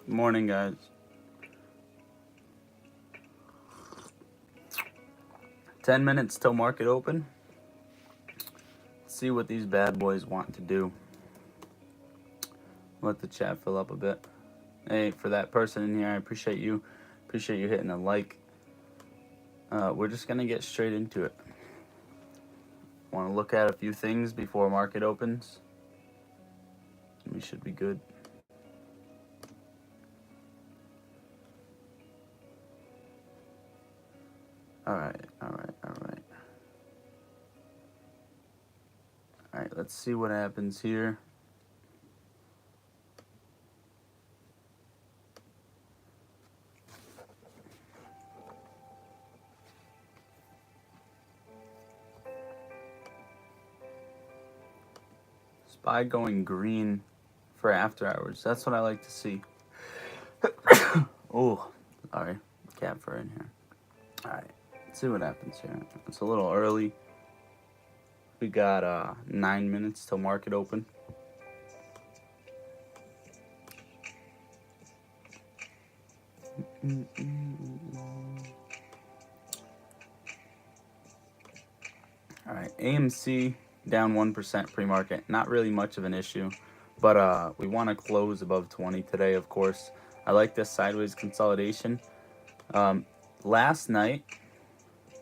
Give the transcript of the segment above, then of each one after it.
Good morning, guys. 10 minutes till market open. Let's see what these bad boys want to do. Let the chat fill up a bit. Hey, for that person in here, I appreciate you. Appreciate you hitting a like. We're just gonna get straight into it. Want to look at a few things before market opens. We should be good. All right. Let's see what happens here. SPY going green for after hours. That's what I like to see. Oh, sorry, cat fur in here. All right, let's see what happens here. It's a little early. We got 9 minutes till market open. All right, AMC down 1% pre-market. Not really much of an issue, but we want to close above 20 today, of course. I like this sideways consolidation. Last night,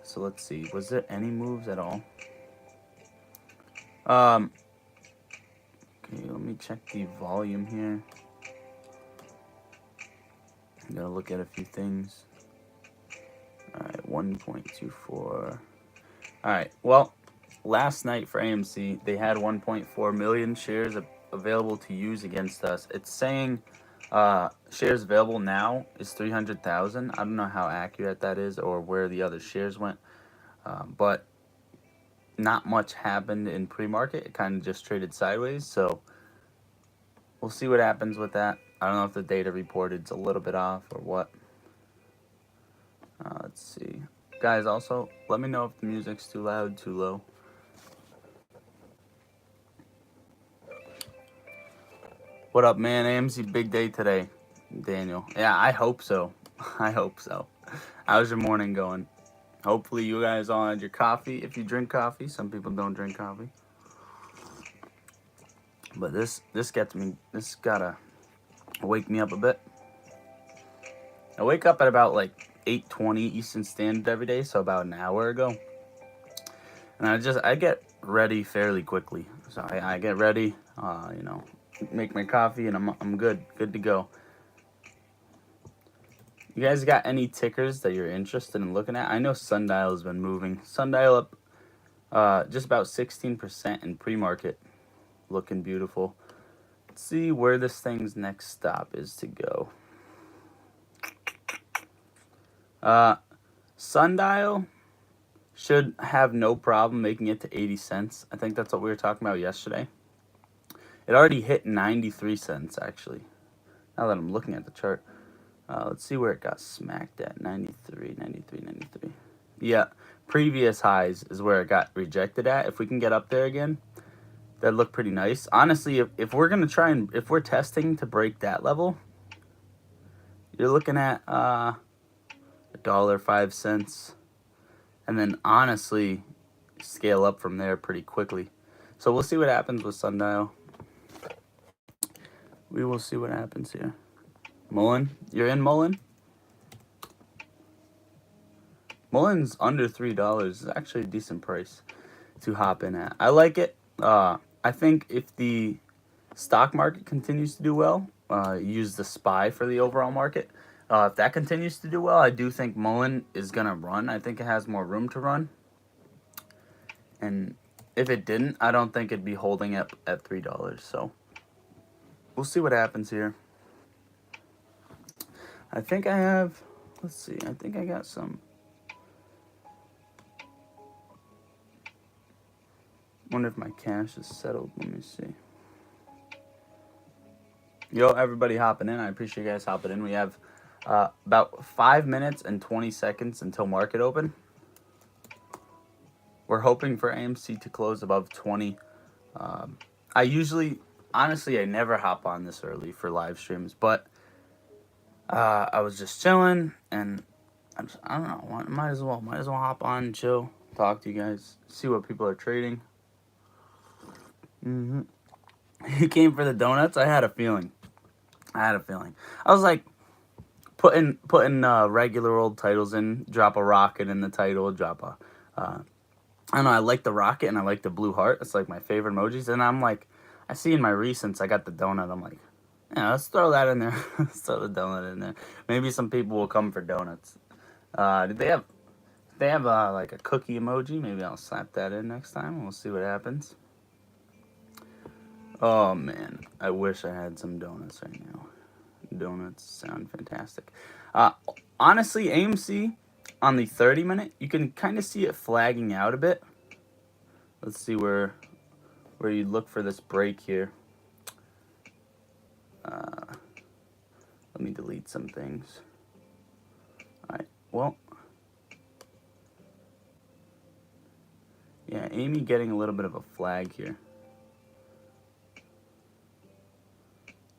so let's see, was there any moves at all? Okay, let me check the volume here. I gotta look at a few things. All right, 1.24. All right, well, last night for AMC, they had 1.4 million shares available to use against us. It's saying shares available now is 300,000. I don't know how accurate that is or where the other shares went, but not much happened in pre-market. It kind of just traded sideways, so we'll see what happens with that. I don't know if the data reported's a little bit off or what. Let's see. Guys, also, let me know if the music's too loud, too low. What up, man? AMC big day today, Daniel. Yeah, I hope so. I hope so. How's your morning going? Hopefully you guys all had your coffee. If you drink coffee, some people don't drink coffee. But this gets me, this gotta wake me up a bit. I wake up at about like 8:20 Eastern Standard every day, so about an hour ago. And I get ready fairly quickly. So I get ready, make my coffee, and I'm good to go. You guys got any tickers that you're interested in looking at? I know Sundial has been moving. Sundial up just about 16% in pre-market. Looking beautiful. Let's see where this thing's next stop is to go. Sundial should have no problem making it to 80 cents. I think that's what we were talking about yesterday. It already hit 93 cents, actually. Now that I'm looking at the chart. Let's see where it got smacked at. 93. Yeah, previous highs is where it got rejected at. If we can get up there again, that'd look pretty nice. Honestly, if we're going to try and, if we're testing to break that level, you're looking at $1.05. And then honestly, scale up from there pretty quickly. So we'll see what happens with Sundial. We will see what happens here. Mullen, you're in Mullen? Mullen's under $3. It's actually a decent price to hop in at. I like it. I think if the stock market continues to do well, use the SPY for the overall market. If that continues to do well, I do think Mullen is going to run. I think it has more room to run. And if it didn't, I don't think it'd be holding up at $3. So we'll see what happens here. I think I have, let's see, I think I got some. Wonder if my cash is settled. Let me see. Yo, everybody hopping in. I appreciate you guys hopping in. We have about 5 minutes and 20 seconds until market open. We're hoping for AMC to close above 20. I usually, honestly, I never hop on this early for live streams, but I was just chilling, and I don't know. Might as well hop on, and chill, talk to you guys, see what people are trading. He came for the donuts. I had a feeling. I was like putting regular old titles in. Drop a rocket in the title. Drop a. I don't know. I like the rocket and I like the blue heart. It's like my favorite emojis. And I'm like, I see in my recents I got the donut. I'm like, yeah, let's throw that in there. Let's throw the donut in there. Maybe some people will come for donuts. Did they have? They have like a cookie emoji. Maybe I'll slap that in next time. We'll see what happens. Oh man, I wish I had some donuts right now. Donuts sound fantastic. Uh, Honestly, AMC on the 30-minute, you can kind of see it flagging out a bit. Let's see where you look for this break here. Let me delete some things. All right. Well, yeah, Amy getting a little bit of a flag here.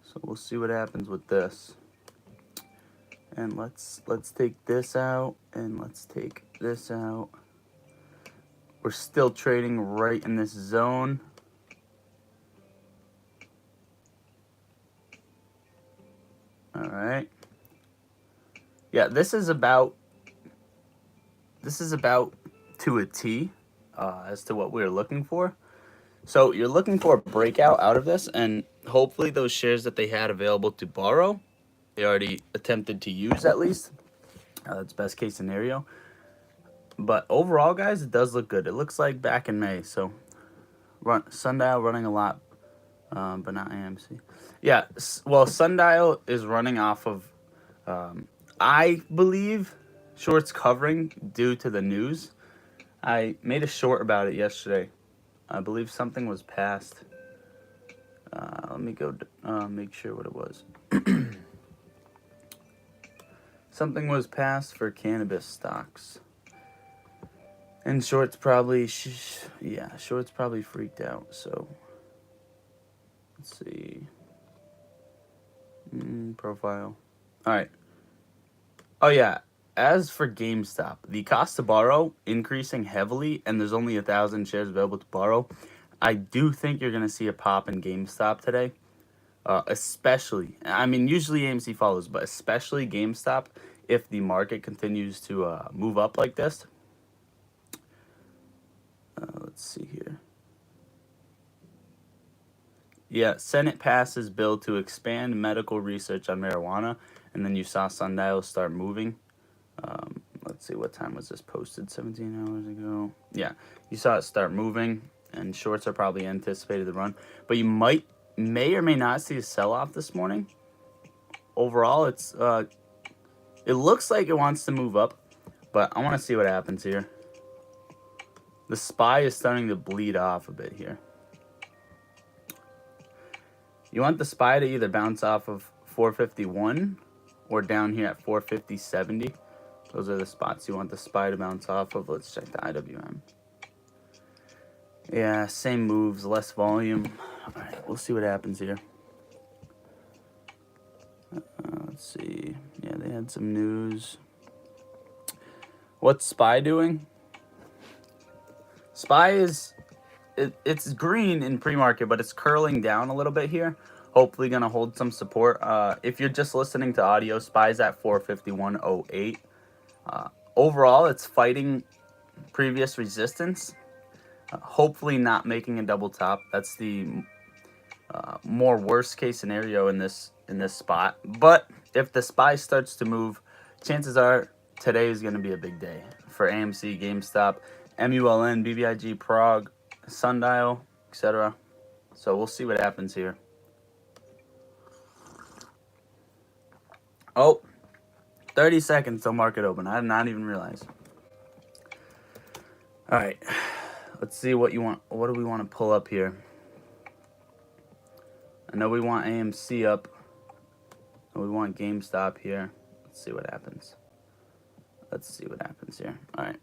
So we'll see what happens with this. And let's take this out and let's take this out. We're still trading right in this zone. All right. Yeah, this is about to a T as to what we're looking for. So you're looking for a breakout out of this, and hopefully those shares that they had available to borrow, they already attempted to use at least. That's best case scenario. But overall, guys, it does look good. It looks like back in May. So Sundial running a lot, but not AMC. Yeah, well, Sundial is running off of, I believe, shorts covering due to the news. I made a short about it yesterday. I believe something was passed. Let me go make sure what it was. Something was passed for cannabis stocks. And shorts probably, shorts probably freaked out. So, let's see. Profile. All right. Oh, yeah. As for GameStop, the cost to borrow increasing heavily, and there's only 1,000 shares available to borrow. I do think you're going to see a pop in GameStop today. Especially, I mean, usually AMC follows, but especially GameStop if the market continues to move up like this. Let's see here. Yeah, Senate passes bill to expand medical research on marijuana, and then you saw Sundial start moving. Let's see, what time was this posted? 17 hours ago. Yeah, you saw it start moving, and shorts are probably anticipated to run. But you may or may not see a sell-off this morning. Overall, it looks like it wants to move up, but I want to see what happens here. The SPY is starting to bleed off a bit here. You want the SPY to either bounce off of 451 or down here at 450.70. Those are the spots you want the SPY to bounce off of. Let's check the IWM. Yeah, same moves, less volume. All right, we'll see what happens here. Let's see. Yeah, they had some news. What's SPY doing? SPY is it's green in pre-market, but it's curling down a little bit here. Hopefully gonna hold some support. If you're just listening to audio, SPY's at 451.08. Overall, it's fighting previous resistance. Hopefully not making a double top. That's the more worst case scenario in this spot. But if the SPY starts to move, chances are today is going to be a big day for AMC, GameStop, MULN, BBIG, Prague, Sundial, etc. So we'll see what happens here. Oh, 30 seconds till market open. I did not even realize. All right, let's see what you want. What do we want to pull up here? I know we want AMC up. We want GameStop here. Let's see what happens. All right.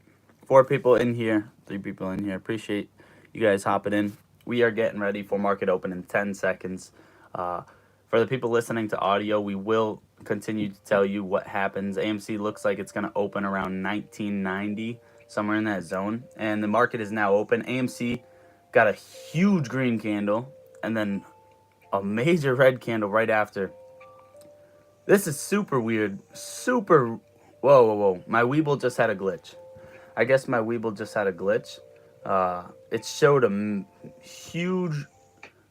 4 people in here, 3 people in here. Appreciate you guys hopping in. We are getting ready for market open in 10 seconds. For the people listening to audio, we will continue to tell you what happens. AMC looks like it's going to open around 1990, somewhere in that zone. And the market is now open. AMC got a huge green candle and then a major red candle right after. This is super weird. Super. Whoa, whoa, whoa. My Weeble just had a glitch. I guess my Weeble just had a glitch. It showed a huge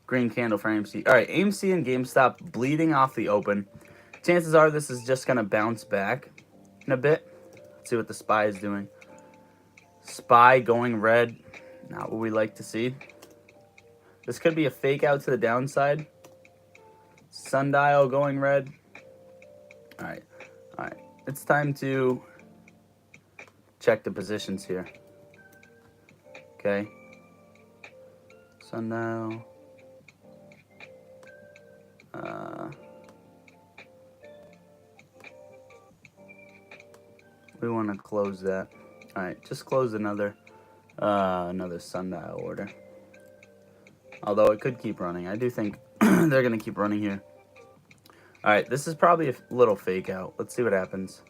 green candle for AMC. All right, AMC and GameStop bleeding off the open. Chances are this is just going to bounce back in a bit. Let's see what the SPY is doing. SPY going red. Not what we like to see. This could be a fake out to the downside. Sundial going red. All right. All right. It's time to check the positions here. Okay. Sundial. We want to close that. All right, just close another sundial order. Although it could keep running. I do think they're going to keep running here. All right, this is probably a little fake out. Let's see what happens.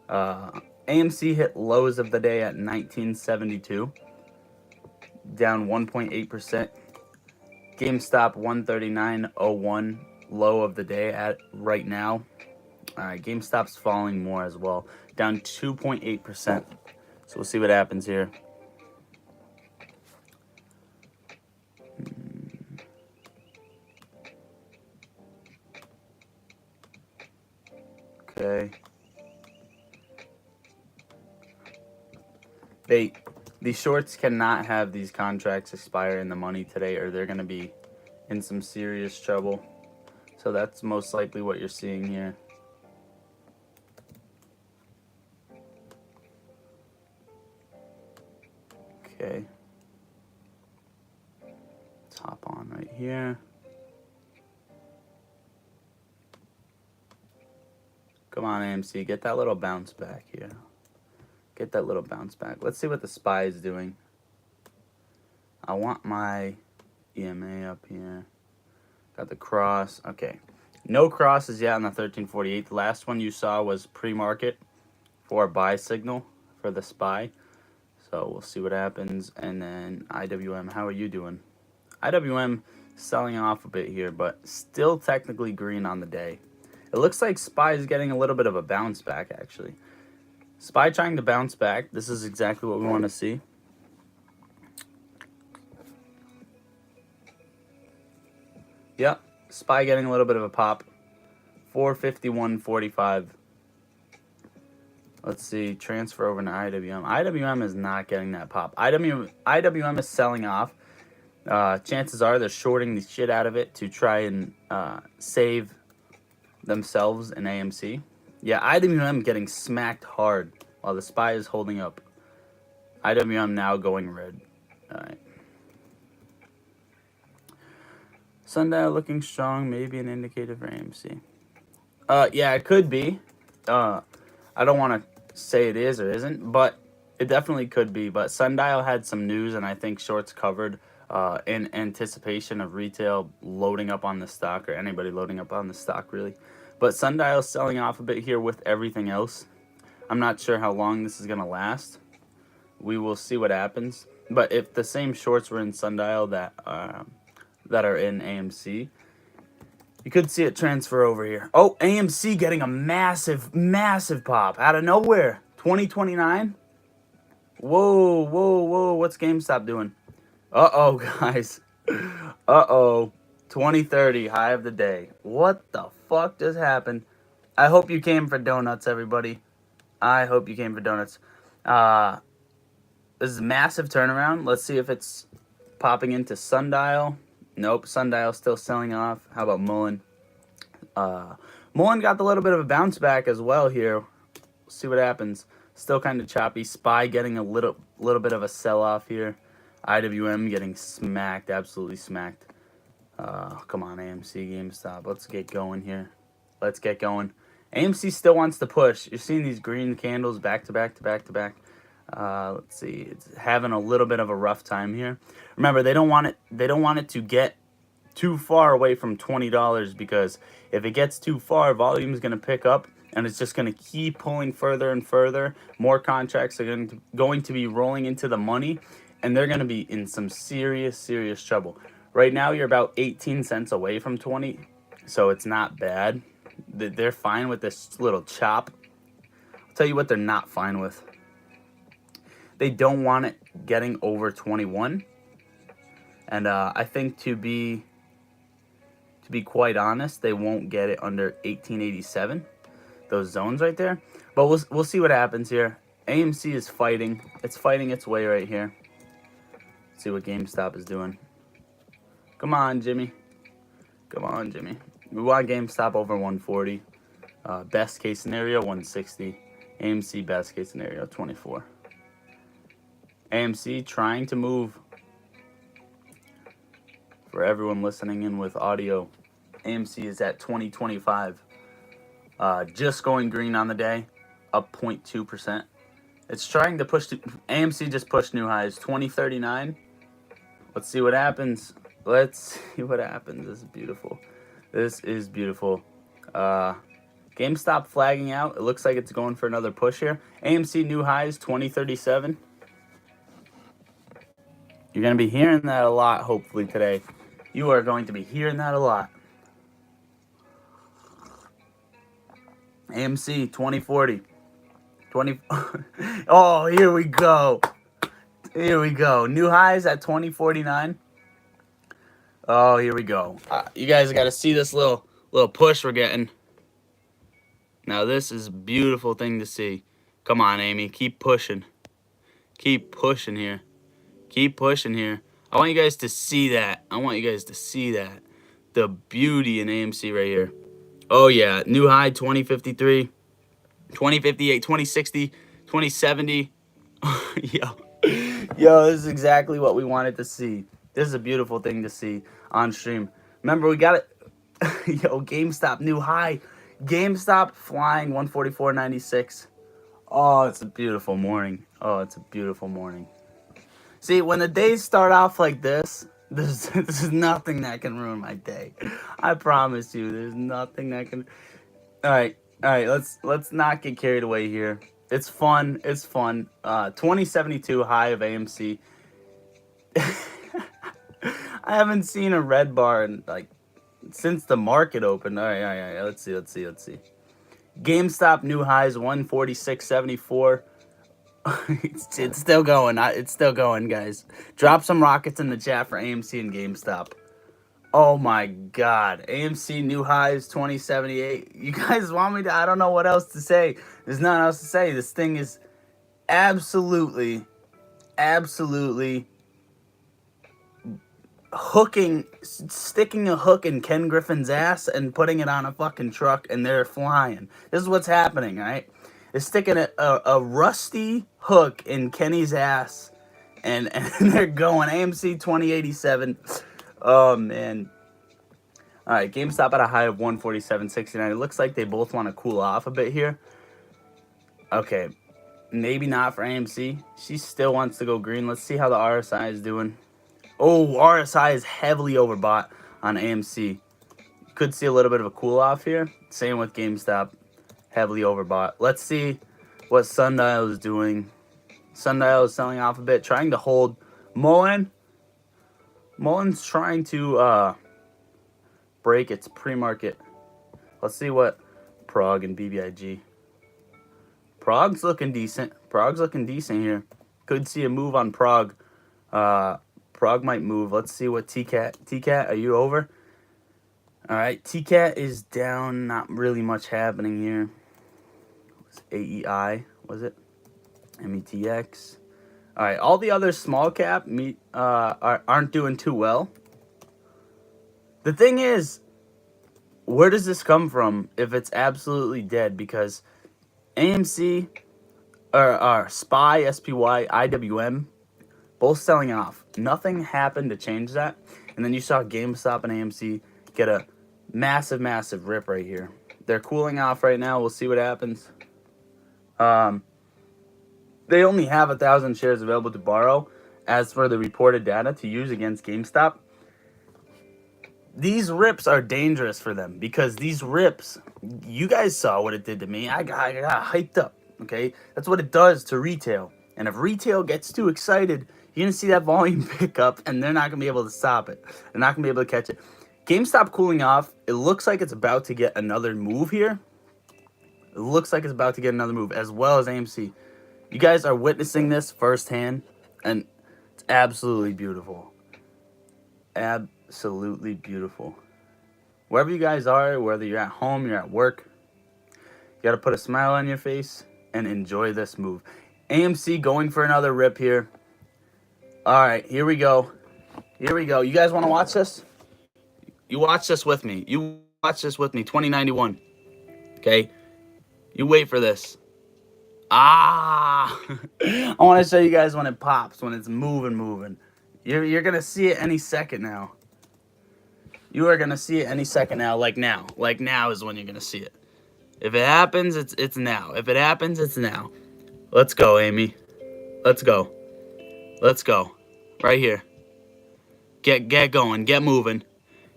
AMC hit lows of the day at 1972, down 1.8%. GameStop 139.01, low of the day at right now. All right, GameStop's falling more as well, down 2.8%. So we'll see what happens here. Okay. These shorts cannot have these contracts expire in the money today, or they're going to be in some serious trouble. So that's most likely what you're seeing here. Okay. Let's hop on right here. Come on, AMC, get that little bounce back here. Get that little bounce back. Let's see what the SPY is doing. I want my EMA up here. Got the cross. Okay. No crosses yet on the 1348. The last one you saw was pre-market for a buy signal for the SPY. So we'll see what happens. And then IWM, how are you doing? IWM selling off a bit here, but still technically green on the day. It looks like SPY is getting a little bit of a bounce back, actually. SPY trying to bounce back. This is exactly what we want to see. Yep, SPY getting a little bit of a pop. 451.45. Let's see, transfer over to IWM. IWM is not getting that pop. IWM is selling off. Chances are they're shorting the shit out of it to try and save themselves in AMC. Yeah, IWM getting smacked hard while the SPY is holding up. IWM now going red. All right. Sundial looking strong, maybe an indicator for AMC. Yeah, it could be. I don't want to say it is or isn't, but it definitely could be. But Sundial had some news, and I think shorts covered in anticipation of retail loading up on the stock, or anybody loading up on the stock, really. But Sundial's selling off a bit here with everything else. I'm not sure how long this is going to last. We will see what happens. But if the same shorts were in Sundial that are in AMC, you could see it transfer over here. Oh, AMC getting a massive, massive pop out of nowhere. 2029? Whoa, whoa, whoa. What's GameStop doing? Uh-oh, guys. Uh-oh. 2030, high of the day. What the fuck just happened? I hope you came for donuts, everybody. I hope you came for donuts. This is a massive turnaround. Let's see if it's popping into Sundial. Nope, Sundial still selling off. How about Mullen? Mullen got a little bit of a bounce back as well here. See what happens. Still kind of choppy. SPY getting a little bit of a sell-off here. IWM getting smacked, absolutely smacked. Come on, AMC, GameStop. Let's get going here. Let's get going. AMC still wants to push. You're seeing these green candles back to back to back to back. Let's see. It's having a little bit of a rough time here. Remember, they don't want it to get too far away from $20, because if it gets too far, volume is going to pick up and it's just going to keep pulling further and further. More contracts are going to be rolling into the money, and they're going to be in some serious trouble. Right now, you're about 18 cents away from 20, so it's not bad. They're fine with this little chop. I'll tell you what they're not fine with. They don't want it getting over 21. And I think to be quite honest, they won't get it under 1887. Those zones right there. But we'll see what happens here. AMC is fighting. It's fighting its way right here. Let's see what GameStop is doing. Come on, Jimmy. Come on, Jimmy. We want GameStop over 140. Best case scenario, 160. AMC best case scenario, 24. AMC trying to move. For everyone listening in with audio, AMC is at 2025. Just going green on the day, up 0.2%. It's trying to push. AMC just pushed new highs, 2039. Let's see what happens. Let's see what happens. This is beautiful. This is beautiful. GameStop flagging out. It looks like it's going for another push here. AMC new highs, 2037. You're going to be hearing that a lot, hopefully, today. You are going to be hearing that a lot. AMC 2040. 20. Oh, here we go. Here we go. New highs at 2049. Oh, here we go. You guys got to see this little push we're getting. Now, this is a beautiful thing to see. Come on, Amy. Keep pushing. Keep pushing here. Keep pushing here. I want you guys to see that. I want you guys to see that. The beauty in AMC right here. Oh, yeah. New high, 2053, 2058, 2060, 2070. Yo, this is exactly what we wanted to see. This is a beautiful thing to see on stream. Remember, we got it. Yo, GameStop, new high. GameStop flying 144.96. Oh, it's a beautiful morning. Oh, it's a beautiful morning. See, when the days start off like this, there's nothing that can ruin my day. I promise you, there's nothing that can. All right. Let's not get carried away here. It's fun. It's fun. 2072 high of AMC. I haven't seen a red bar in since the market opened. All right. Let's see. GameStop new highs 146.74. It's still going. It's still going, guys. Drop some rockets in the chat for AMC and GameStop. Oh my God. AMC new highs 2078. You guys want me to? I don't know what else to say. There's nothing else to say. This thing is absolutely sticking a hook in Ken Griffin's ass and putting it on a fucking truck, and they're flying. This is what's happening, right? They're sticking a rusty hook in Kenny's ass, and they're going. AMC 2087. Oh, man. All right, GameStop at a high of 147.69. It looks like they both want to cool off a bit here. Okay, maybe not for AMC. She still wants to go green. Let's see how the RSI is doing. Oh, RSI is heavily overbought on AMC. Could see a little bit of a cool off here. Same with GameStop. Heavily overbought. Let's see what Sundial is doing. Sundial is selling off a bit, trying to hold. Mullen's trying to break its pre-market. Let's see what Prague and BBIG. Prague's looking decent. Here. Could see a move on Prague. Prague might move. Let's see what TCAT. TCAT, are you over? All right, TCAT is down. Not really much happening here. AEI, was it? METX. All right, all the other small cap aren't doing too well. The thing is, where does this come from if it's absolutely dead? Because AMC, or SPY, SPY, IWM, both selling off. Nothing happened to change that. And then you saw GameStop and AMC get a massive rip right here. They're cooling off right now. We'll see what happens. They only have 1,000 shares available to borrow as for the reported data to use against GameStop. these rips are dangerous for them because these rips, you guys saw what it did to me. I got hyped up. Okay, that's what it does to retail. And if retail gets too excited, you're gonna see that volume pick up, and they're not gonna be able to stop it. They're not gonna be able to catch it. GameStop cooling off. It looks like it's about to get another move here. It looks like it's about to get another move, as well as AMC. You guys are witnessing this firsthand, and it's absolutely beautiful. Absolutely beautiful. Wherever you guys are, whether you're at home, you're at work, you got to put a smile on your face and enjoy this move. AMC going for another rip here. All right, here we go. Here we go. You guys want to watch this? You watch this with me. You watch this with me. 2091. Okay? You wait for this. Ah! I want to show you guys when it pops, when it's moving. You're going to see it any second now. You are going to see it any second now, like now. Like now is when you're going to see it. If it happens, it's now. If it happens, it's now. Let's go, Amy. Let's go. Let's go. Right here. Get going. Get moving.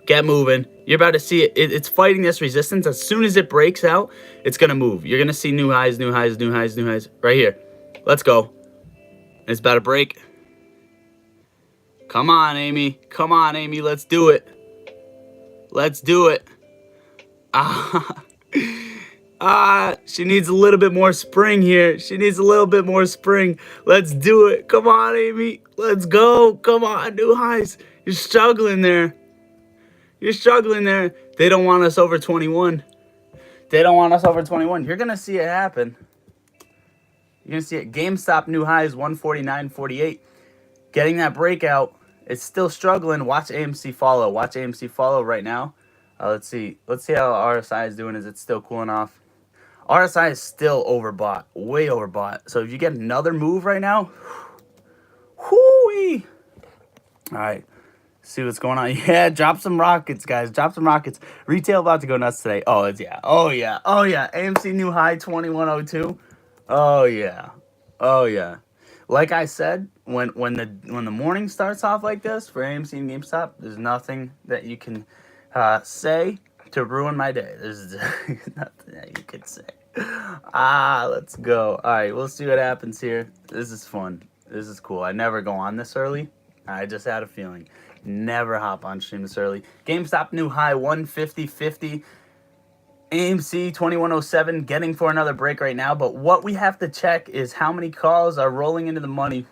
Get moving. You're about to see it. It's fighting this resistance. As soon as it breaks out, it's going to move. You're going to see new highs, new highs, new highs, new highs. Right here. Let's go. It's about to break. Come on, Amy. Come on, Amy. Let's do it. Let's do it. She needs a little bit more spring here. She needs a little bit more spring. Let's do it. Come on, Amy. Let's go. Come on, new highs. You're struggling there. You're struggling there. They don't want us over 21. They don't want us over 21. You're going to see it happen. You're going to see it. GameStop new highs 149.48. Getting that breakout. It's still struggling. Watch AMC follow. Watch AMC follow right now. Let's see. Let's see how RSI is doing. Is it still cooling off? RSI is still overbought. Way overbought. So if you get another move right now, whoo-wee. All right. See what's going on. Yeah, drop some rockets, guys. Drop some rockets. Retail about to go nuts today. Oh, it's yeah. Oh, yeah. Oh, yeah. AMC new high 2102. Oh, yeah. Oh, yeah. Like I said, when the morning starts off like this for AMC and GameStop, there's nothing that you can say to ruin my day. There's nothing that you could say. Let's go. All right, we'll see what happens here. This is fun. This is cool. I never go on this early. I just had a feeling. Never hop on stream this early. GameStop new high 150.50. AMC 2107 getting for another break right now. But what we have to check is how many calls are rolling into the money.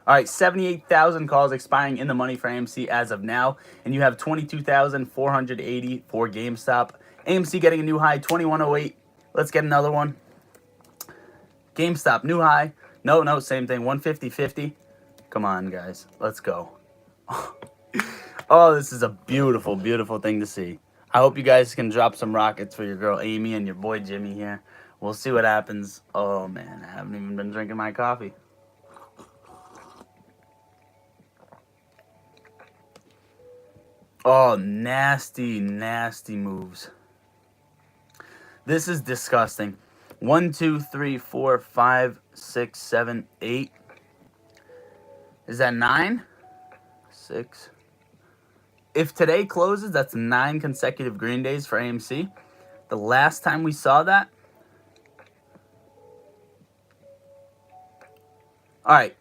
All right, 78,000 calls expiring in the money for AMC as of now. And you have 22,480 for GameStop. AMC getting a new high 2108. Let's get another one. GameStop new high. No, same thing. 150.50. Come on, guys. Let's go. Oh, this is a beautiful, beautiful thing to see. I hope you guys can drop some rockets for your girl Amy and your boy Jimmy here. We'll see what happens. Oh, man, I haven't even been drinking my coffee. Oh, nasty, nasty moves. This is disgusting. 1, 2, 3, 4, 5, 6, 7, 8. Is that 9? 6. If today closes, that's 9 consecutive green days for AMC. The last time we saw that. All right.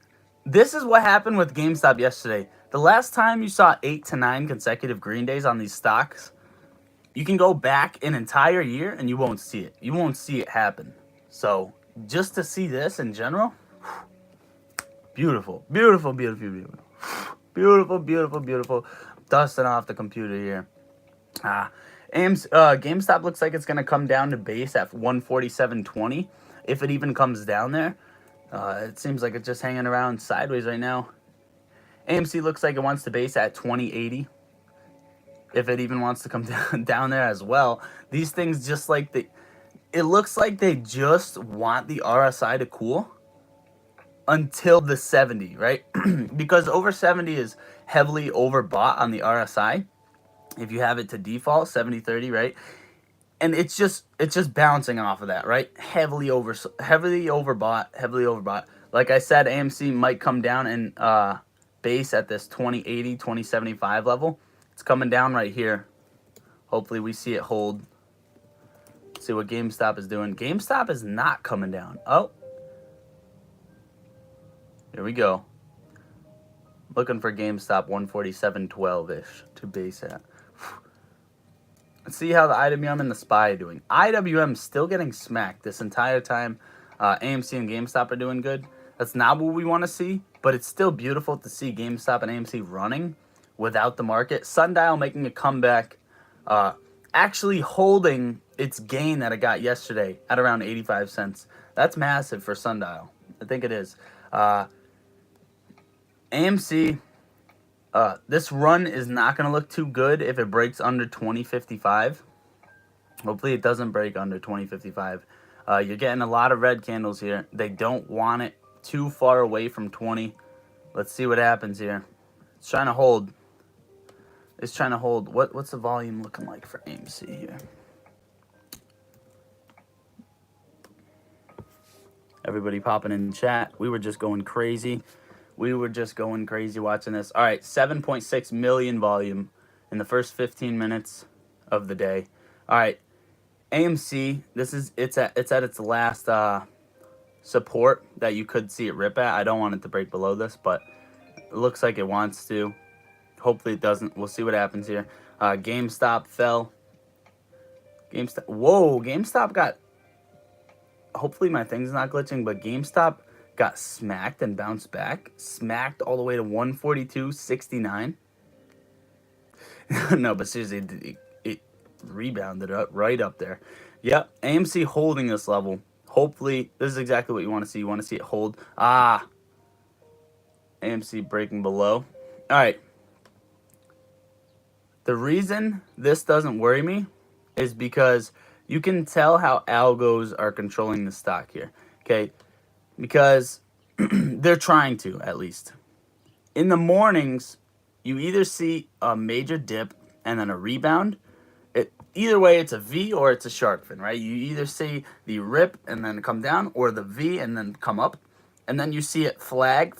This is what happened with GameStop yesterday. The last time you saw 8 to 9 consecutive green days on these stocks, you can go back an entire year and you won't see it. You won't see it happen. So just to see this in general, beautiful, beautiful, beautiful, beautiful. Beautiful, beautiful, beautiful. Dusting off the computer here. GameStop looks like it's going to come down to base at 147.20. If it even comes down there. It seems like it's just hanging around sideways right now. AMC looks like it wants to base at 2080. If it even wants to come down there as well. These things just like it looks like they just want the RSI to cool until the 70, right? Because over 70 is heavily overbought on the RSI. If you have it to default, 70-30, right? And it's just bouncing off of that, right? Heavily overbought. Like I said, AMC might come down and base at this 2080, 2075 level. It's coming down right here. Hopefully we see it hold. See what GameStop is doing. GameStop is not coming down. Oh. Here we go. Looking for GameStop 147.12-ish to base at. Let's see how the IWM and the SPY are doing. IWM still getting smacked this entire time. AMC and GameStop are doing good. That's not what we want to see, but it's still beautiful to see GameStop and AMC running without the market. Sundial making a comeback, actually holding its gain that it got yesterday at around 85 cents. That's massive for Sundial. I think it is. AMC, this run is not going to look too good if it breaks under 20.55. Hopefully it doesn't break under 20.55. You're getting a lot of red candles here. They don't want it too far away from 20. Let's see what happens here. It's trying to hold. It's trying to hold. What's the volume looking like for AMC here? Everybody popping in chat. We were just going crazy. We were just going crazy watching this. All right, 7.6 million volume in the first 15 minutes of the day. All right, AMC. It's at its last support that you could see it rip at. I don't want it to break below this, but it looks like it wants to. Hopefully it doesn't. We'll see what happens here. GameStop fell. GameStop. Whoa, GameStop got. Hopefully my thing's not glitching, but GameStop got smacked and bounced back. Smacked all the way to 142.69. No, but seriously, it rebounded up right up there. Yep, AMC holding this level. Hopefully, this is exactly what you want to see. You want to see it hold. AMC breaking below. All right. The reason this doesn't worry me is because you can tell how algos are controlling the stock here. Okay, because they're trying to, at least. In the mornings, you either see a major dip and then a rebound. Either way, it's a V or it's a shark fin, right? You either see the rip and then come down, or the V and then come up. And then you see it flag,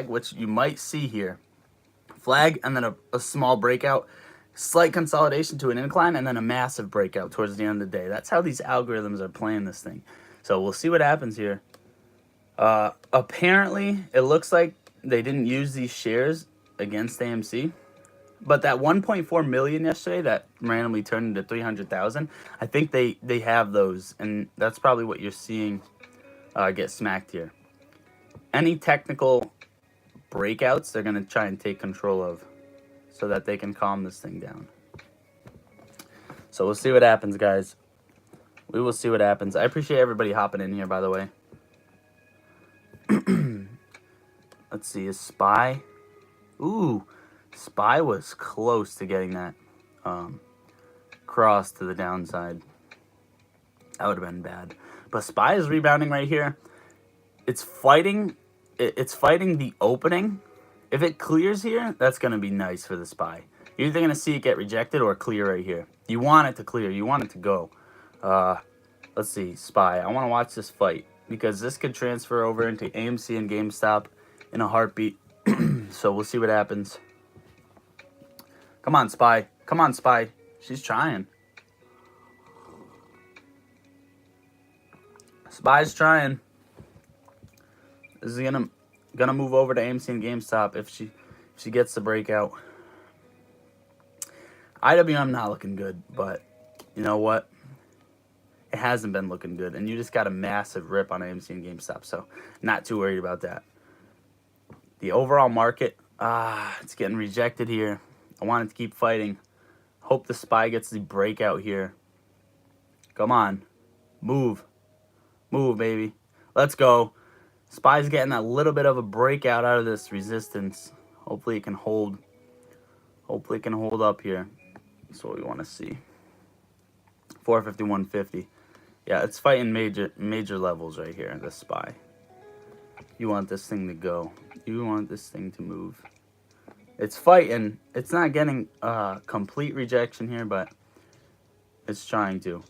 which you might see here. Flag and then a small breakout. Slight consolidation to an incline, and then a massive breakout towards the end of the day. That's how these algorithms are playing this thing. So we'll see what happens here. Apparently, it looks like they didn't use these shares against AMC. But that 1.4 million yesterday that randomly turned into 300,000, I think they have those. And that's probably what you're seeing get smacked here. Any technical breakouts, they're going to try and take control of, so that they can calm this thing down. So we'll see what happens, guys. We will see what happens. I appreciate everybody hopping in here, by the way. Let's see, is SPY? Ooh, SPY was close to getting that cross to the downside. That would have been bad. But SPY is rebounding right here. It's fighting. It's fighting the opening. If it clears here, that's going to be nice for the SPY. You're either going to see it get rejected or clear right here. You want it to clear. You want it to go. Let's see, SPY. I want to watch this fight because this could transfer over into AMC and GameStop in a heartbeat. So we'll see what happens. Come on, SPY. Come on, SPY. She's trying. SPY's trying. This is gonna move over to AMC and GameStop if she gets the breakout. IWM not looking good, but you know what? It hasn't been looking good, and you just got a massive rip on AMC and GameStop, so not too worried about that. The overall market, it's getting rejected here. I want it to keep fighting. Hope the SPY gets the breakout here. Come on. Move. Move, baby. Let's go. SPY's getting a little bit of a breakout out of this resistance. Hopefully it can hold. Hopefully it can hold up here. That's what we want to see. 451.50. Yeah, it's fighting major levels right here in this SPY. You want this thing to go. You want this thing to move. It's fighting. It's not getting complete rejection here, but it's trying to.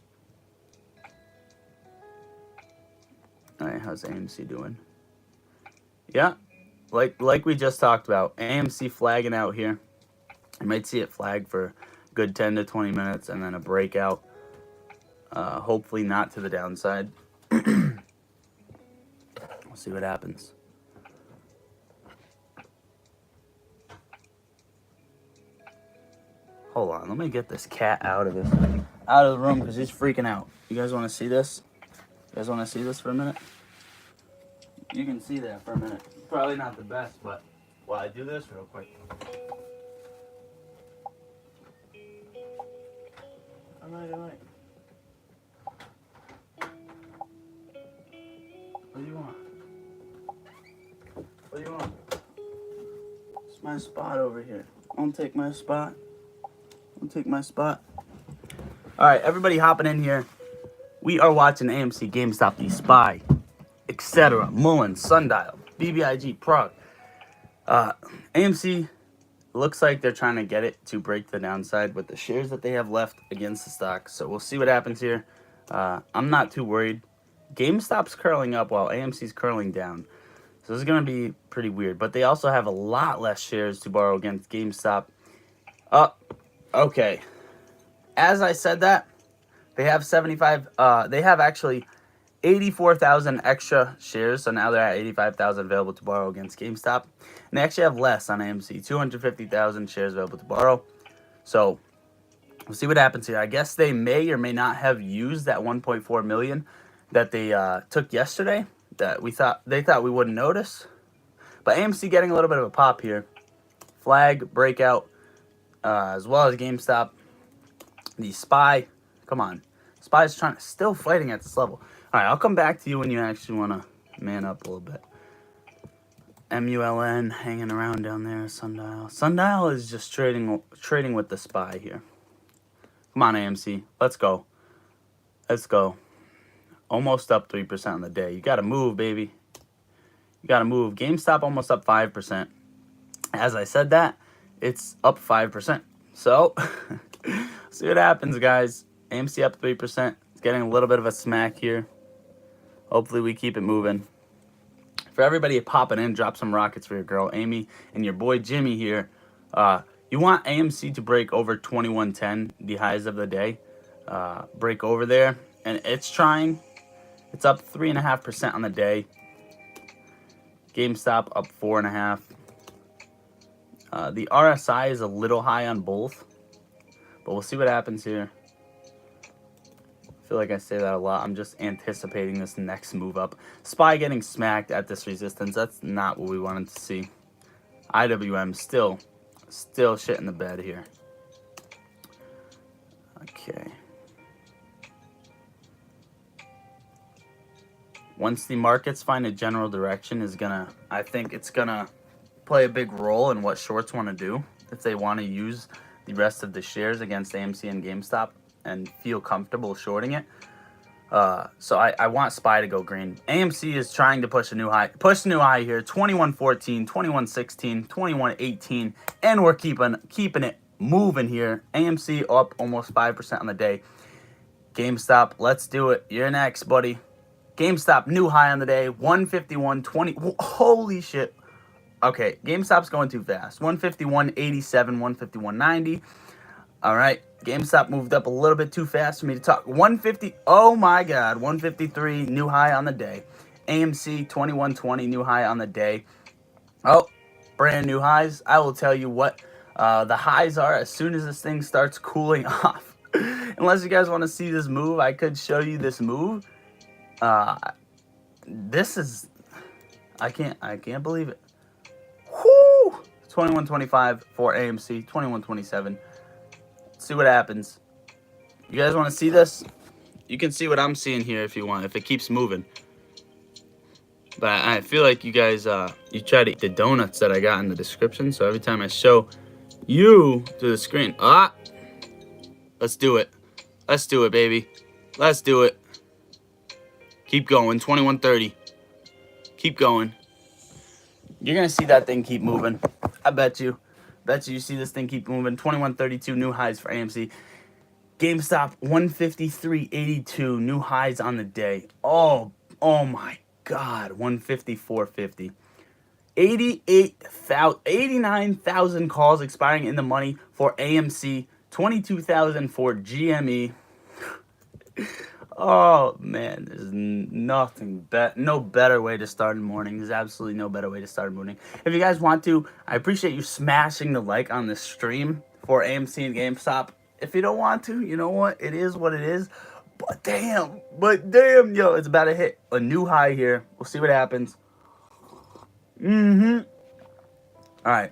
All right, how's AMC doing? Yeah, like we just talked about, AMC flagging out here. You might see it flag for a good 10 to 20 minutes and then a breakout. Hopefully not to the downside. We'll see what happens. Hold on, let me get this cat out of the room because he's freaking out. You guys want to see this? You guys want to see this for a minute? You can see that for a minute. Probably not the best, but while I do this real quick. All right. What do you want? What do you want? It's my spot over here. Don't take my spot. Don't take my spot. All right, everybody hopping in here. We are watching AMC, GameStop, The Spy, etc. Mullins, Sundial, BBIG, Prague. AMC looks like they're trying to get it to break the downside with the shares that they have left against the stock. So we'll see what happens here. I'm not too worried. GameStop's curling up while AMC's curling down. So this is going to be pretty weird. But they also have a lot less shares to borrow against GameStop. Okay. As I said that, they have 75. They have actually 84,000 extra shares. So now they're at 85,000 available to borrow against GameStop. And they actually have less on AMC. 250,000 shares available to borrow. So we'll see what happens here. I guess they may or may not have used that 1.4 million that they took yesterday. That they thought we wouldn't notice. But AMC getting a little bit of a pop here. Flag, breakout, as well as GameStop. The Spy, come on. Spy's still fighting at this level. All right, I'll come back to you when you actually want to man up a little bit. MULN hanging around down there. Sundial. Sundial is just trading with the Spy here. Come on, AMC. Let's go. Let's go. Almost up 3% on the day. You got to move, baby. You got to move. GameStop almost up 5%. As I said that, it's up 5%. So, see what happens, guys. AMC up 3%. It's getting a little bit of a smack here. Hopefully we keep it moving. For everybody popping in, drop some rockets for your girl Amy and your boy Jimmy here. You want AMC to break over 2110, the highs of the day. Break over there. And it's trying. It's up 3.5% on the day. GameStop up 4.5%. The RSI is a little high on both. But we'll see what happens here. I feel like I say that a lot. I'm just anticipating this next move up. Spy getting smacked at this resistance. That's not what we wanted to see. IWM still shit in the bed here. Okay. Once the markets find a general direction, I think it's gonna play a big role in what shorts want to do. If they want to use the rest of the shares against AMC and GameStop and feel comfortable shorting it. So I want SPY to go green. AMC is trying to push a new high. Push a new high here. 21.14, 21.16, 21.18, and we're keeping it moving here. AMC up almost 5% on the day. GameStop, let's do it. You're next, buddy. GameStop, new high on the day, 151.20. Holy shit. Okay, GameStop's going too fast. 151.87, 151.90. All right, GameStop moved up a little bit too fast for me to talk. 150, oh my God, 153, new high on the day. AMC, 21.20, new high on the day. Oh, brand new highs. I will tell you what the highs are as soon as this thing starts cooling off. Unless you guys want to see this move, I could show you this move. This is, I can't believe it. Whoo! 21.25 for AMC, 21.27. See what happens. You guys want to see this? You can see what I'm seeing here if you want, if it keeps moving. But I feel like you guys, you try to eat the donuts that I got in the description. So every time I show you to the screen, let's do it. Let's do it, baby. Let's do it. Keep going, 21.30. Keep going. You're going to see that thing keep moving. I bet you. You see this thing keep moving. 21.32 new highs for AMC. GameStop 153.82 new highs on the day. Oh my God, 154.50. 89,000 calls expiring in the money for AMC, 22,000 for GME. Oh man, there's no better way to start a morning. There's absolutely no better way to start a morning. If you guys want to, I appreciate you smashing the like on this stream for AMC and GameStop. If you don't want to, you know what? It is what it is. But damn, yo, it's about to hit a new high here. We'll see what happens. All right.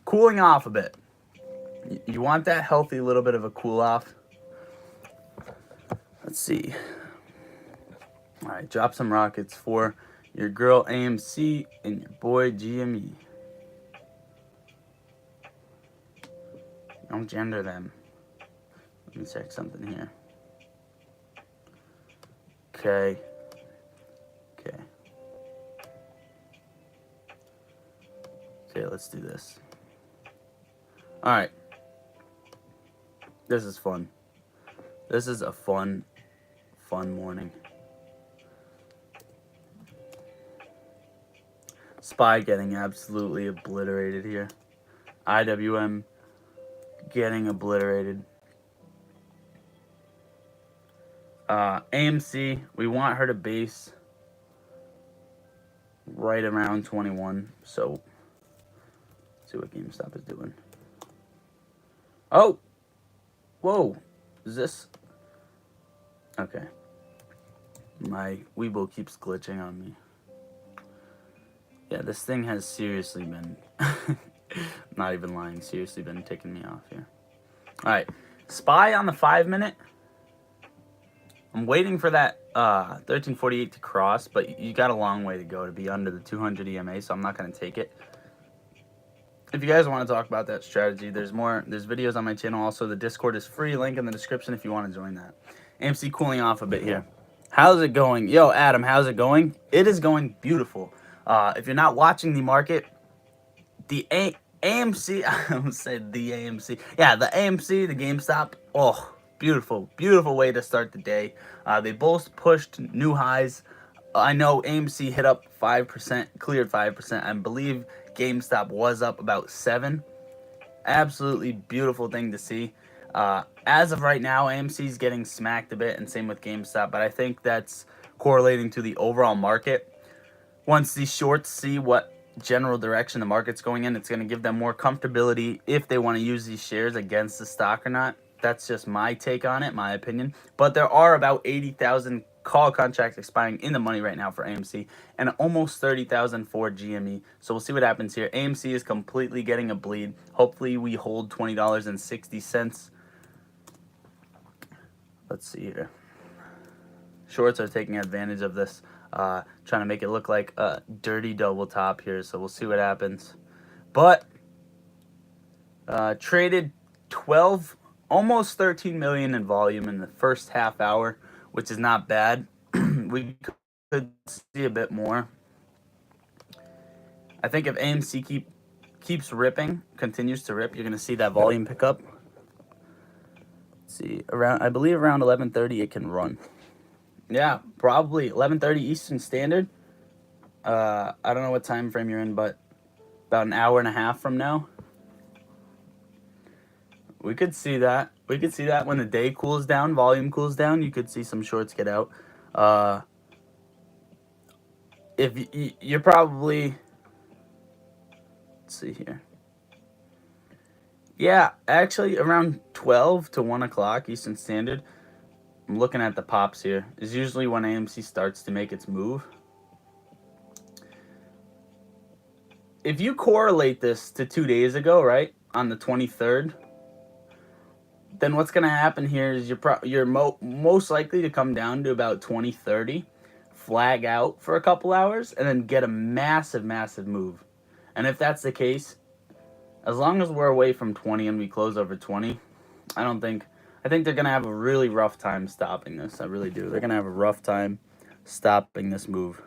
Cooling off a bit. You want that healthy little bit of a cool off. Let's see. All right, drop some rockets for your girl AMC and your boy GME. Don't gender them. Let me check something here. Okay, let's do this. All right. This is fun. This is a fun morning. SPY getting absolutely obliterated here. IWM getting obliterated. AMC, we want her to base right around 21. So, let's see what GameStop is doing. Oh! Whoa! Is this... Okay. My Weeble keeps glitching on me. Yeah, this thing has seriously been... not even lying. Seriously been ticking me off here. Alright. SPY on the 5-minute. I'm waiting for that 1348 to cross, but you got a long way to go to be under the 200 EMA, so I'm not going to take it. If you guys want to talk about that strategy, there's videos on my channel. Also, the Discord is free. Link in the description if you want to join that. AMC cooling off a bit here. How's it going? Yo, Adam, how's it going? It is going beautiful. If you're not watching the market, the AMC, I almost said the AMC. Yeah, the AMC, the GameStop. Oh, beautiful way to start the day. They both pushed new highs. I know AMC hit up 5%, cleared 5%. I believe GameStop was up about 7%. Absolutely beautiful thing to see. As of right now, AMC is getting smacked a bit, and same with GameStop, but I think that's correlating to the overall market. Once these shorts see what general direction the market's going in, it's going to give them more comfortability if they want to use these shares against the stock or not. That's just my take on it, my opinion. But there are about 80,000 call contracts expiring in the money right now for AMC and almost 30,000 for GME. So we'll see what happens here. AMC is completely getting a bleed. Hopefully we hold $20.60. Let's see here. Shorts are taking advantage of this, trying to make it look like a dirty double top here. So we'll see what happens. But traded 12, almost 13 million in volume in the first half hour, which is not bad. We could see a bit more. I think if AMC keeps ripping, continues to rip, you're going to see that volume pick up. Let's see, I believe around 11:30 it can run. Yeah, probably 11:30 Eastern Standard. I don't know what time frame you're in, but about an hour and a half from now. We could see that. We could see that when the day cools down, volume cools down. You could see some shorts get out. If you're probably, let's see here. Yeah, actually around 12 to 1 o'clock Eastern Standard. I'm looking at the pops here. Is usually when AMC starts to make its move. If you correlate this to 2 days ago, right, on the 23rd, then what's going to happen here is you're most likely to come down to about 2030, flag out for a couple hours, and then get a massive move. And if that's the case, as long as we're away from 20 and we close over 20, I think they're going to have a really rough time stopping this. I really do. They're going to have a rough time stopping this move.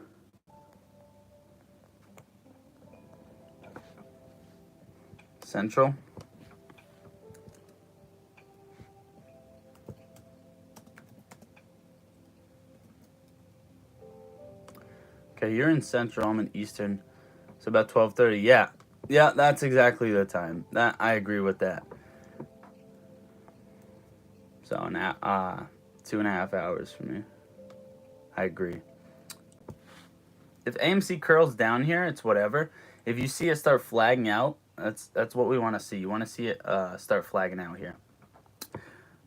Central. Okay, you're in Central, I'm in Eastern. So about 12:30. Yeah. Yeah, that's exactly the time. That I agree with that. So 2.5 hours for me. I agree. If AMC curls down here, it's whatever. If you see it start flagging out, that's what we want to see. You want to see it start flagging out here.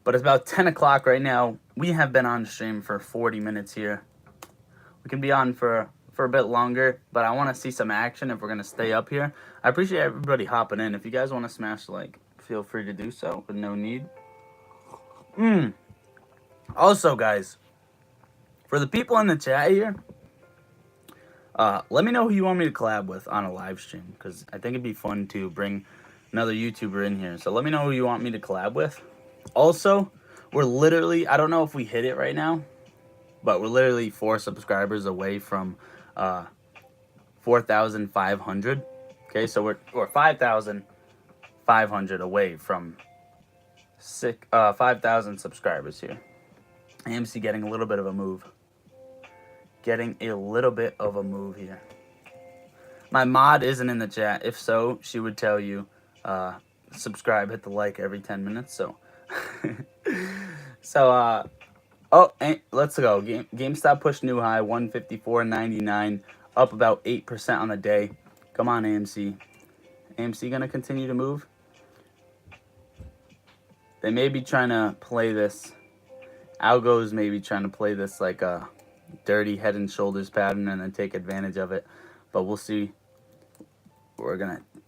But it's about 10 o'clock right now. We have been on stream for 40 minutes here. We can be on for a bit longer, but I want to see some action if we're going to stay up here. I appreciate everybody hopping in. If you guys want to smash the like, feel free to do so with no need. Also, guys, for the people in the chat here, let me know who you want me to collab with on a live stream, because I think it'd be fun to bring another YouTuber in here. So let me know who you want me to collab with. Also, we're literally, I don't know if we hit it right now, but we're literally 4 subscribers away from 4,500. Okay, so we're 5,500 away from 5,000 subscribers here. AMC getting a little bit of a move. Getting a little bit of a move here. My mod isn't in the chat. If so, she would tell you subscribe, hit the like every 10 minutes. So, let's go. GameStop pushed new high 154.99, up about 8% on the day. Come on, AMC. AMC gonna continue to move. They may be trying to play this. Algo's maybe trying to play this like a dirty head and shoulders pattern and then take advantage of it. But we'll see.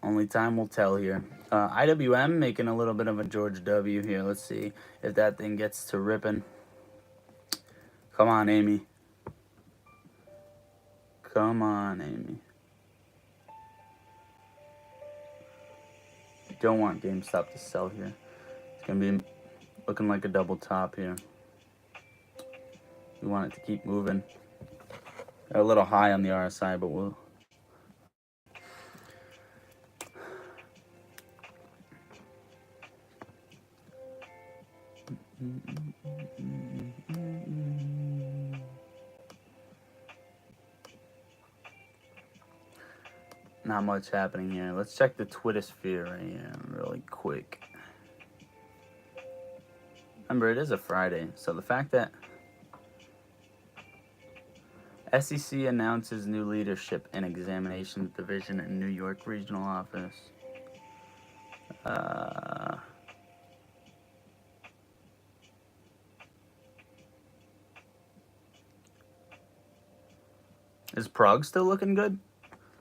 Only time will tell here. IWM making a little bit of a George W here. Let's see if that thing gets to ripping. Come on, Amy. Come on, Amy. Don't want GameStop to sell here. It's going to be looking like a double top here. We want it to keep moving. They're a little high on the RSI, but we'll... Not much happening here. Let's check the Twitter sphere right here really quick. Remember, it is a Friday, so the fact that SEC announces new leadership in examinations division in New York regional office. Is Prague still looking good?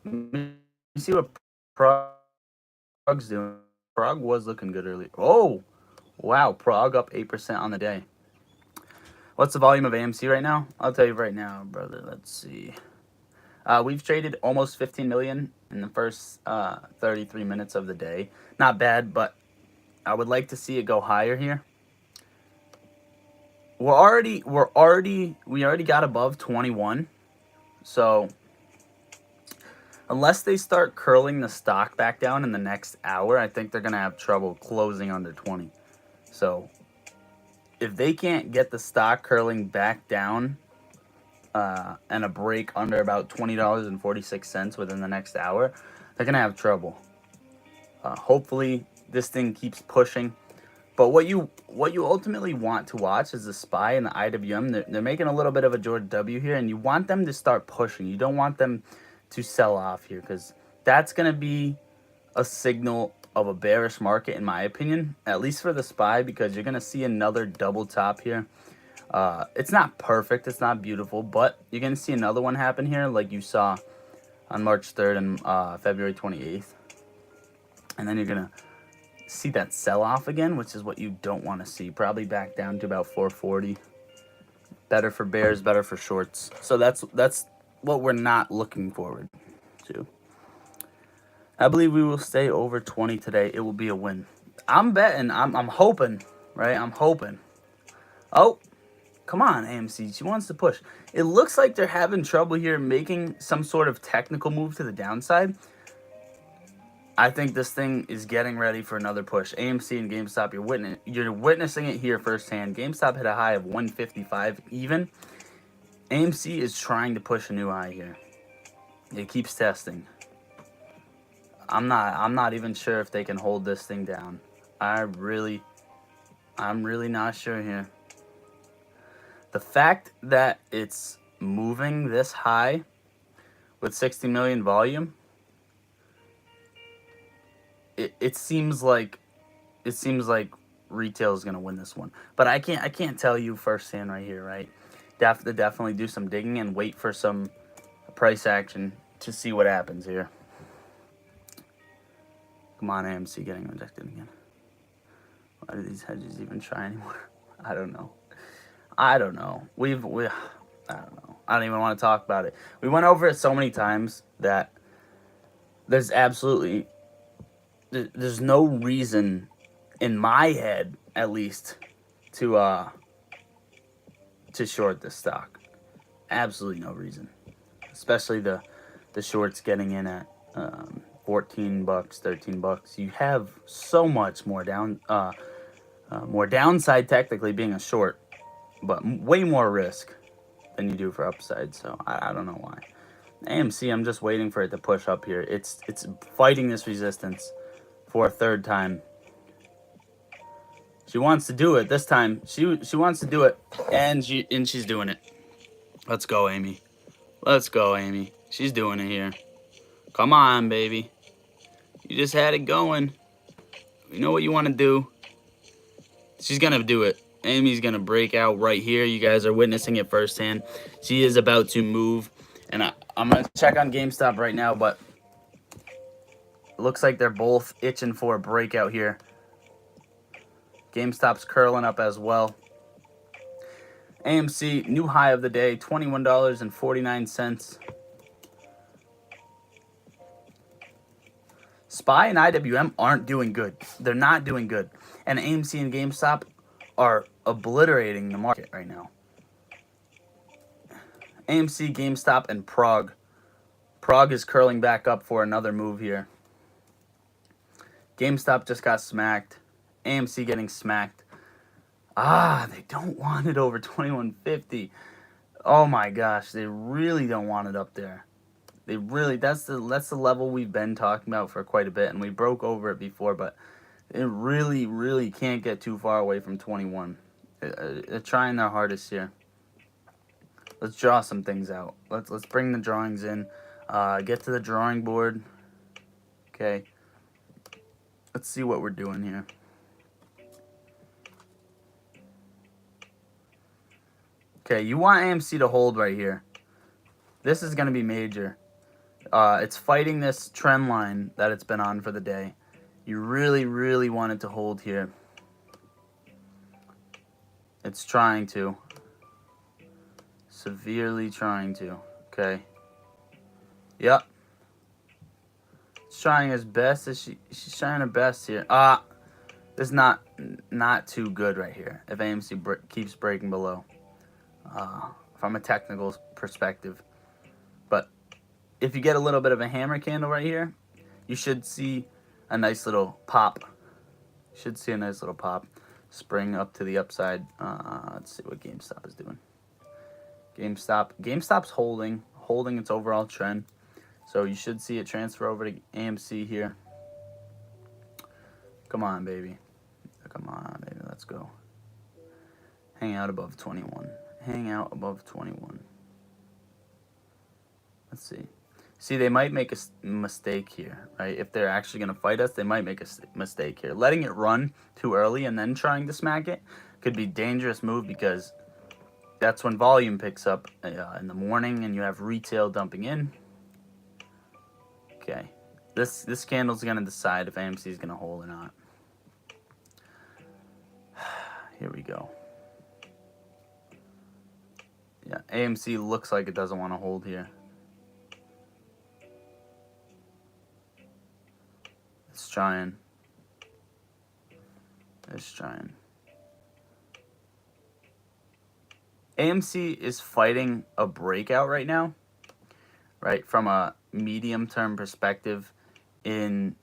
Let me see what Prague's doing. Prague was looking good earlier. Oh, wow. Prague up 8% on the day. What's the volume of AMC right now? I'll tell you right now, brother. Let's see. We've traded almost 15 million in the first 33 minutes of the day. Not bad, but I would like to see it go higher here. We already got above 21. So unless they start curling the stock back down in the next hour, I think they're going to have trouble closing under 20. So if they can't get the stock curling back down and a break under about $20.46 within the next hour, they're going to have trouble. Hopefully this thing keeps pushing. But what you ultimately want to watch is the SPY and the IWM. They're making a little bit of a George W here, and you want them to start pushing. You don't want them to sell off here, because that's going to be a signal of a bearish market, in my opinion, at least for the SPY, because you're going to see another double top here. It's not perfect. It's not beautiful, but you're going to see another one happen here like you saw on March 3rd and February 28th. And then you're going to see that sell-off again, which is what you don't want to see. Probably back down to about 440. Better for bears, better for shorts. So that's what we're not looking forward to. I believe we will stay over 20 today. It will be a win. I'm betting. I'm hoping, right? I'm hoping. Oh, come on, AMC. She wants to push. It looks like they're having trouble here making some sort of technical move to the downside. I think this thing is getting ready for another push. AMC and GameStop, you're witnessing it here firsthand. GameStop hit a high of 155 even. AMC is trying to push a new high here. It keeps testing. I'm not even sure if they can hold this thing down. I'm really not sure here. The fact that it's moving this high with 60 million volume, it seems like retail is gonna win this one. But I can't tell you firsthand right here, right? Definitely do some digging and wait for some price action to see what happens here. Come on, AMC getting rejected again. Why do these hedges even try anymore? I don't know. I don't know. I don't know. I don't even want to talk about it. We went over it so many times that there's no reason in my head, at least, to short this stock. Absolutely no reason. Especially the shorts getting in at $14, $13. You have so much more more downside technically being a short, but way more risk than you do for upside. So I don't know why. AMC, I'm just waiting for it to push up here. It's fighting this resistance for a third time. She wants to do it this time. She wants to do it, and she's doing it. Let's go, Amy. Let's go, Amy. She's doing it here. Come on, baby. You just had it going. We know what you want to do. She's gonna do it. Amy's gonna break out right here. You guys are witnessing it firsthand. She is about to move, and I'm gonna check on GameStop right now, but it looks like they're both itching for a breakout here. GameStop's curling up as well. AMC, new high of the day, $21.49. SPY and IWM aren't doing good. They're not doing good. And AMC and GameStop are obliterating the market right now. AMC, GameStop, and Prague. Prague is curling back up for another move here. GameStop just got smacked. AMC getting smacked. They don't want it over 21.50. Oh my gosh, they really don't want it up there. They really, that's the level we've been talking about for quite a bit, and we broke over it before, but it really can't get too far away from 21. They're trying their hardest here. Let's draw some things out. Let's bring the drawings in. Get to the drawing board. Okay. Let's see what we're doing here. Okay, you want AMC to hold right here. This is going to be major. It's fighting this trend line that it's been on for the day. You really want it to hold here. It's trying to. Severely trying to. Okay. Yep. It's trying as best as she's trying her best here. This is not too good right here if AMC keeps breaking below. From a technical perspective. But if you get a little bit of a hammer candle right here, you should see a nice little pop. Spring up to the upside. Let's see what GameStop is doing. GameStop's holding its overall trend. So you should see it transfer over to AMC here. Come on, baby. Let's go. Hang out above 21. Let's see. See, they might make a mistake here, right? If they're actually going to fight us, they might make a mistake here. Letting it run too early and then trying to smack it could be a dangerous move because that's when volume picks up in the morning and you have retail dumping in. Okay. This candle's going to decide if AMC is going to hold or not. Here we go. Yeah, AMC looks like it doesn't want to hold here. It's trying. AMC is fighting a breakout right now, right? From a medium-term perspective on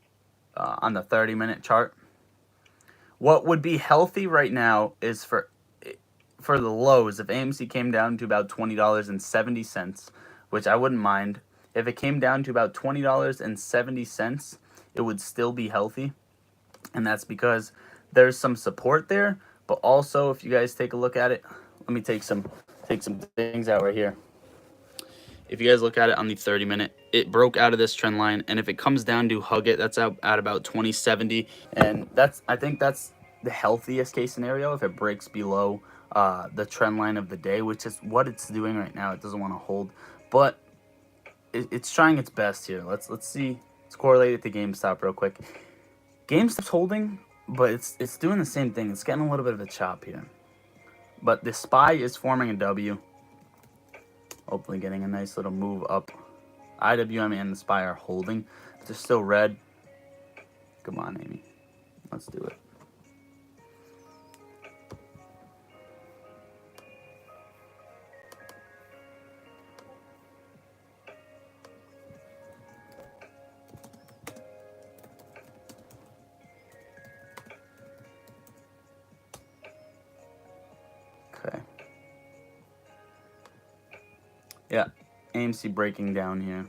the 30-minute chart. What would be healthy right now is for the lows, if AMC came down to about $20.70, which I wouldn't mind. If it came down to about $20.70, it would still be healthy. And that's because there's some support there. But also, if you guys take a look at it, let me take some things out right here. If you guys look at it on the 30-minute, it broke out of this trend line, and if it comes down to hug it, that's out at about 2070, and I think that's the healthiest case scenario if it breaks below the trend line of the day, which is what it's doing right now. It doesn't want to hold, but it's trying its best here. Let's see. Let's correlate it to GameStop real quick. GameStop's holding, but it's doing the same thing. It's getting a little bit of a chop here, but the SPY is forming a W. Hopefully getting a nice little move up. IWM and the SPY are holding. They're still red. Come on, Amy. Let's do it. Okay. Yeah, AMC breaking down here.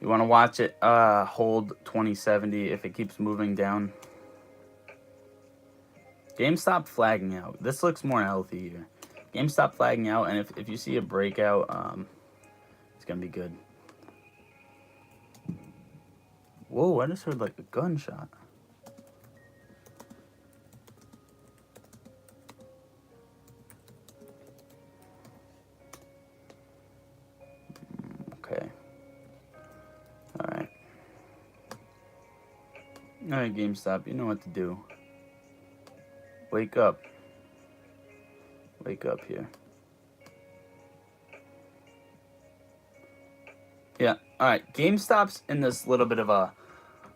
You want to watch it hold 2070 if it keeps moving down. GameStop flagging out. This looks more healthy here. GameStop flagging out, and if you see a breakout, it's going to be good. Whoa, I just heard like a gunshot. Okay. Alright. Alright, GameStop, you know what to do. Wake up. Wake up here. Yeah, alright. GameStop's in this little bit of a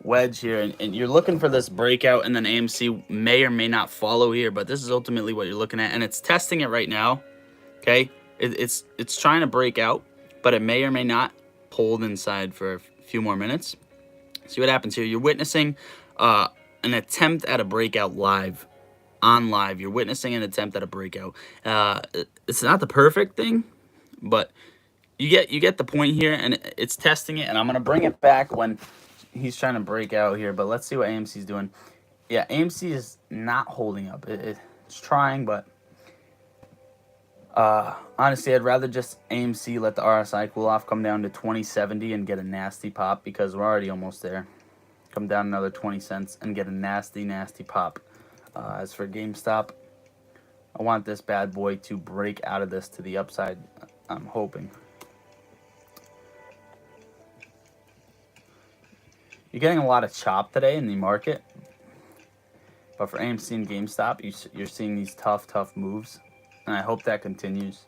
wedge here, and you're looking for this breakout, and then AMC may or may not follow here, but this is ultimately what you're looking at, and it's testing it right now. Okay, it's trying to break out, but it may or may not hold inside for a few more minutes. See what happens here. You're witnessing an attempt at a breakout live. On live, you're witnessing an attempt at a breakout. It's not the perfect thing, but you get the point here, and it's testing it, and I'm gonna bring it back when he's trying to break out here. But let's see what AMC's doing. Yeah, AMC is not holding up. It's trying, but honestly, I'd rather just AMC let the RSI cool off, come down to 2070 and get a nasty pop, because we're already almost there. Come down another 20 cents and get a nasty pop. As for GameStop, I want this bad boy to break out of this to the upside. I'm hoping. You're getting a lot of chop today in the market, but for AMC and GameStop, you're seeing these tough moves, and I hope that continues.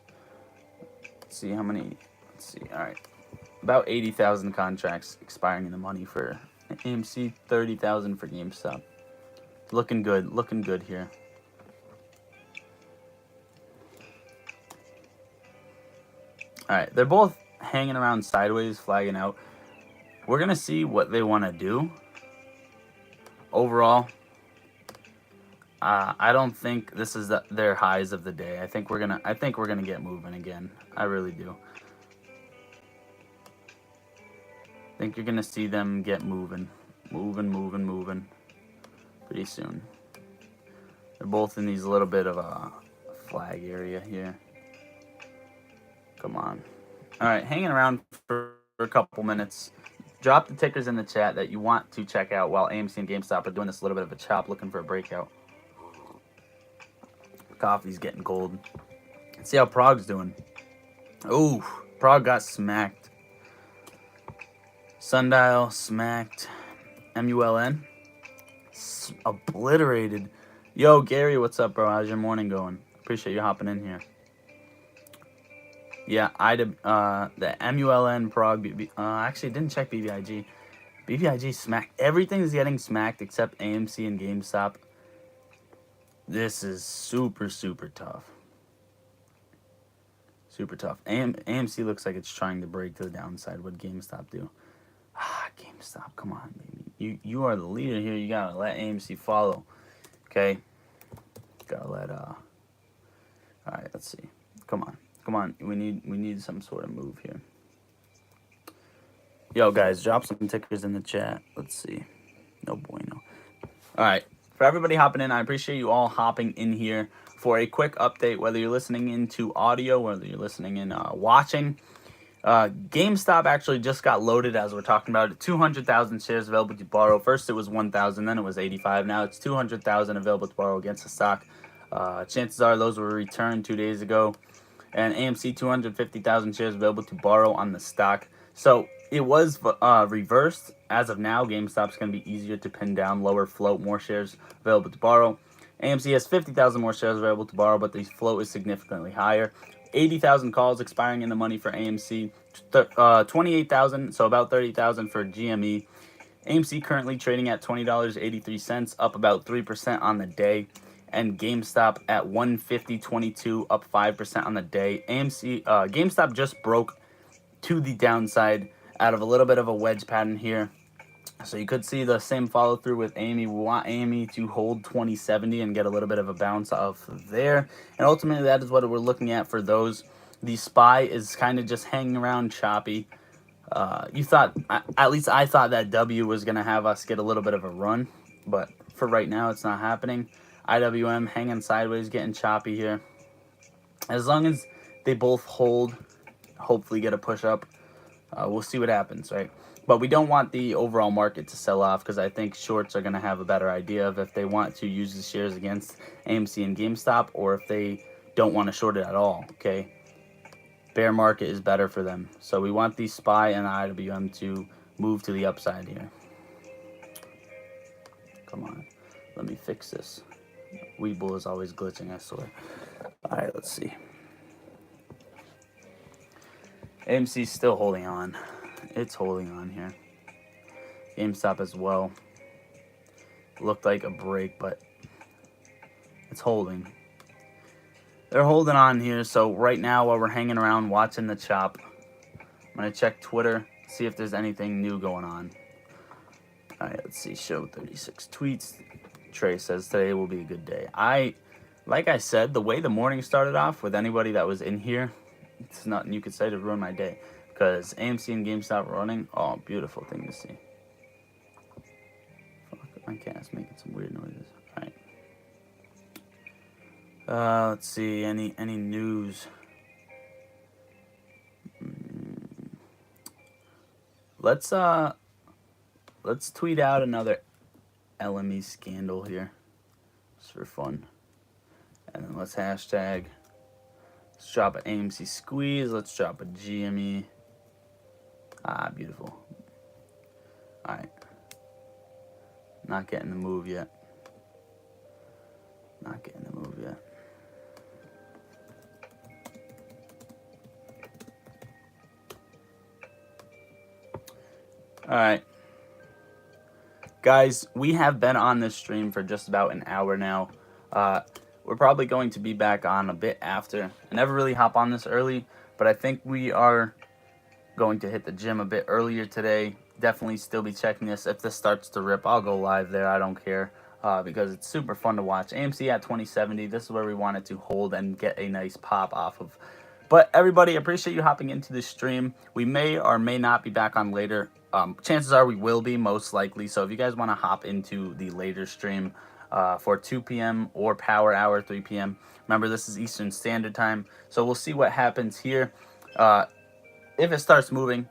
Let's see how many. Let's see. All right, about 80,000 contracts expiring in the money for AMC, 30,000 for GameStop. Looking good here. All right, they're both hanging around sideways, flagging out. We're gonna see what they want to do. Overall, I don't think this is their highs of the day. I think we're gonna get moving again. I really do. I think you're gonna see them get moving pretty soon. They're both in these little bit of a flag area here. Come on. All right, hanging around for a couple minutes. Drop the tickers in the chat that you want to check out while AMC and GameStop are doing this little bit of a chop, looking for a breakout. Coffee's getting cold. Let's see how Prague's doing. Ooh, Prague got smacked. Sundial smacked. MULN obliterated. Yo, Gary, what's up, bro? How's your morning going? Appreciate you hopping in here. Yeah, the MULN Prague. Actually, didn't check BBIG. BBIG smacked. Everything's getting smacked except AMC and GameStop. This is super tough. Super tough. AMC looks like it's trying to break to the downside. What GameStop do? GameStop, come on, baby. You are the leader here. You gotta let AMC follow. Okay. Gotta let all right, let's see. Come on. We need some sort of move here. Yo, guys, drop some tickers in the chat. Let's see. No bueno. All right. For everybody hopping in, I appreciate you all hopping in here for a quick update, whether you're listening into audio, whether you're listening in watching. GameStop actually just got loaded as we're talking about it. 200,000 shares available to borrow. First it was 1,000, then it was 85. Now it's 200,000 available to borrow against the stock. Chances are those were returned 2 days ago. And AMC 250,000 shares available to borrow on the stock. So it was reversed. As of now, GameStop's going to be easier to pin down, lower float, more shares available to borrow. AMC has 50,000 more shares available to borrow, but the float is significantly higher. 80,000 calls expiring in the money for AMC, 28,000, so about 30,000 for GME. AMC currently trading at $20.83, up about 3% on the day, and GameStop at $150.22, up 5% on the day. GameStop just broke to the downside out of a little bit of a wedge pattern here. So you could see the same follow through with Amy. We want Amy to hold 2070 and get a little bit of a bounce off there. And ultimately, that is what we're looking at for those. The SPY is kind of just hanging around choppy. You thought, at least I thought that W was going to have us get a little bit of a run. But for right now, it's not happening. IWM hanging sideways, getting choppy here. As long as they both hold, hopefully get a push up, we'll see what happens, right? But we don't want the overall market to sell off because I think shorts are going to have a better idea of if they want to use the shares against AMC and GameStop or if they don't want to short it at all, okay? Bear market is better for them. So we want the SPY and the IWM to move to the upside here. Come on. Let me fix this. Weeble is always glitching, I swear. All right, let's see. AMC's still holding on. It's holding on here. GameStop as well. Looked like a break, but it's holding. They're holding on here. So right now, while we're hanging around watching the chop, I'm going to check Twitter, see if there's anything new going on. All right, let's see. Show 36 tweets. Trey says today will be a good day. Like I said, the way the morning started off with anybody that was in here, it's nothing you could say to ruin my day. Because AMC and GameStop running, oh, beautiful thing to see. Fuck, my cat's making some weird noises. All right. Let's see, any news? Let's tweet out another LME scandal here, just for fun. And then let's hashtag. Let's drop an AMC squeeze. Let's drop a GME. Ah, beautiful. All right. Not getting the move yet. Not getting the move yet. All right. Guys, we have been on this stream for just about an hour now. We're probably going to be back on a bit after. I never really hop on this early, but I think we are going to hit the gym a bit earlier today. Definitely still be checking this. If this starts to rip, I'll go live there. I don't care because it's super fun to watch. AMC at 2070. This is where we wanted to hold and get a nice pop off of. But everybody, appreciate you hopping into this stream. We may or may not be back on later. Chances are we will be, most likely. So if you guys want to hop into the later stream for 2 p.m. or Power Hour 3 p.m., remember this is Eastern Standard Time. So we'll see what happens here. If it starts moving,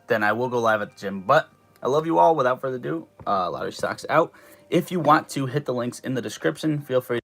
then I will go live at the gym. But I love you all. Without further ado, Lottery Stocks out. If you want to hit the links in the description, feel free.